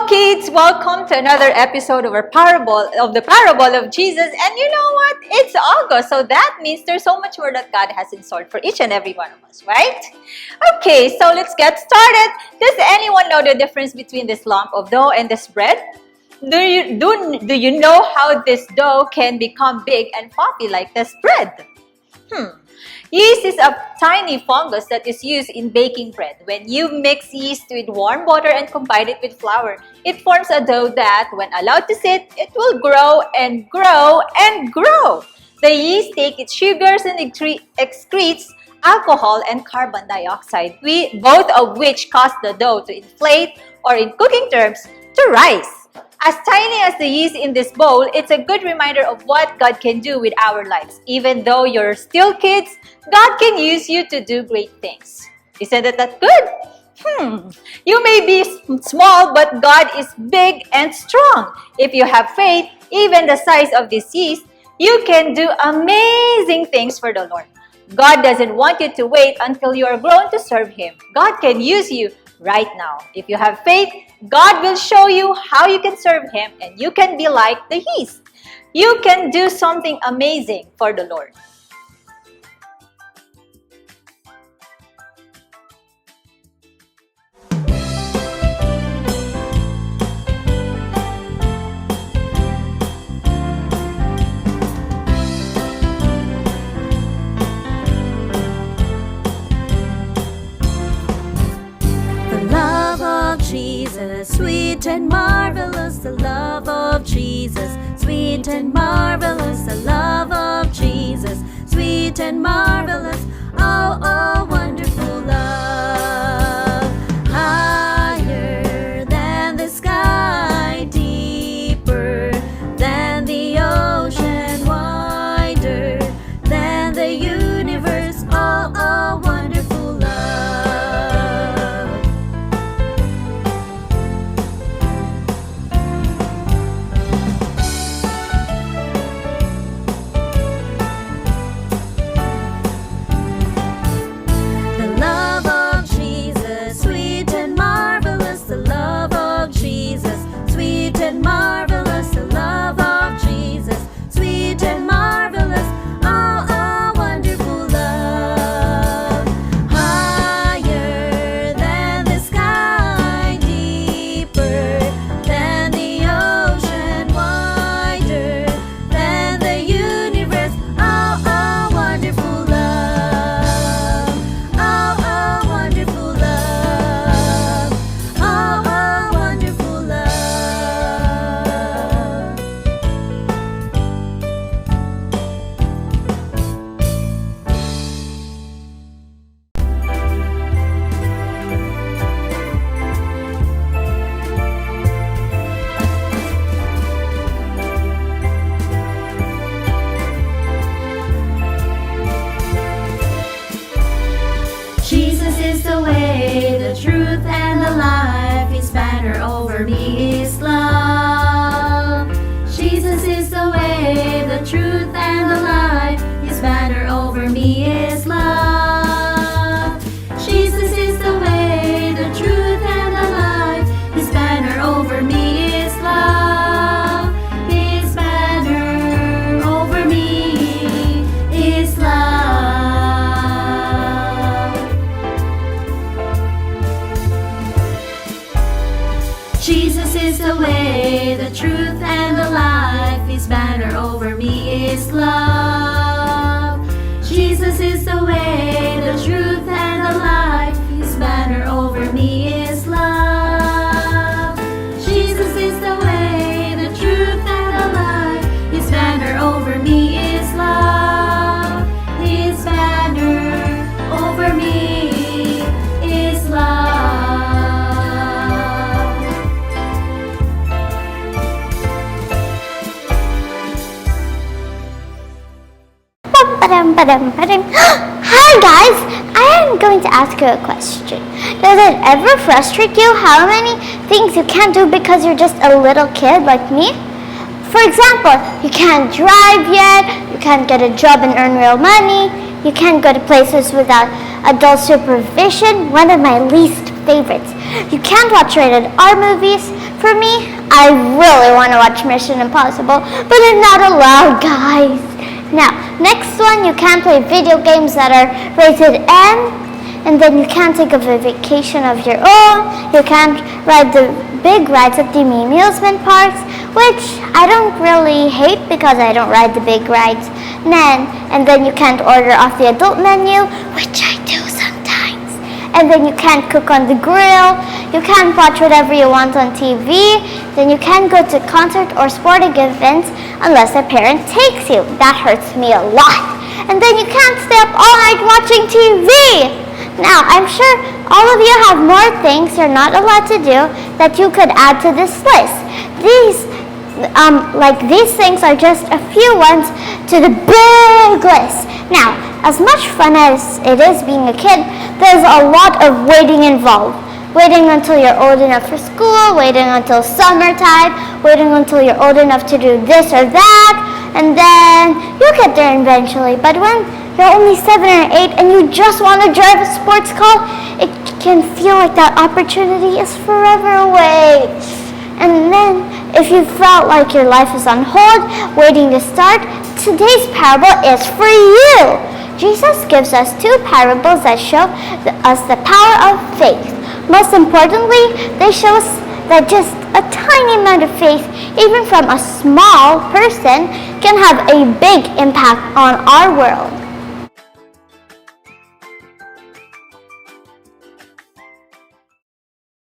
kids, welcome to another episode of the parable of Jesus. And you know what? It's August, so that means there's so much more that God has in store for each and every one of us, right? Okay, so let's get started. Does anyone know the difference between this lump of dough and this bread? Do you know how this dough can become big and fluffy like this bread? Yeast is a tiny fungus that is used in baking bread. When you mix yeast with warm water and combine it with flour, it forms a dough that, when allowed to sit, it will grow and grow and grow. The yeast takes its sugars and excretes alcohol and carbon dioxide, both of which cause the dough to inflate, or in cooking terms, to rise. As tiny as the yeast in this bowl, it's a good reminder of what God can do with our lives. Even though you're still kids, God can use you to do great things. Isn't that good? You may be small, but God is big and strong. If you have faith, even the size of this yeast, you can do amazing things for the Lord. God doesn't want you to wait until you are grown to serve Him. God can use you right now. If you have faith, God will show you how you can serve Him, and you can be like the yeast. You can do something amazing for the Lord. Sweet and marvelous, the love of Jesus. Sweet and marvelous, the love of Jesus. Sweet and marvelous, oh, oh, wonderful love. Higher than the sky, deeper than the ocean, wider than the universe, oh, oh, wonderful love. Jesus is the way, the truth, and the life. His banner over me is love. Jesus is the way, the truth, and the life. His banner over me is love. Jesus is the way, the truth, and the life. His banner over me is love. His banner over me is love. Hi guys, I am going to ask you a question. Does it ever frustrate you how many things you can't do because you're just a little kid like me? For example, you can't drive yet, you can't get a job and earn real money, you can't go to places without adult supervision, one of my least favorites. You can't watch rated R movies, For me, I really want to watch Mission Impossible, but I'm not allowed, guys. Now, next one, you can't play video games that are rated M, and then you can't take a vacation of your own. You can't ride the big rides at the amusement parks, which I don't really hate because I don't ride the big rides. And then you can't order off the adult menu, which I do sometimes. And then you can't cook on the grill. You can't watch whatever you want on TV. Then you can't go to concert or sporting events unless a parent takes you. That hurts me a lot. And then you can't stay up all night watching TV. Now, I'm sure all of you have more things you're not allowed to do that you could add to this list. These things are just a few ones to the big list. Now, as much fun as it is being a kid, there's a lot of waiting involved. Waiting until you're old enough for school, waiting until summertime, waiting until you're old enough to do this or that, and then you'll get there eventually. But when you're only 7 or 8 and you just want to drive a sports car, it can feel like that opportunity is forever away. And then, if you felt like your life is on hold, waiting to start, today's parable is for you. Jesus gives us 2 parables that show us the power of faith. Most importantly, they show us that just a tiny amount of faith, even from a small person, can have a big impact on our world.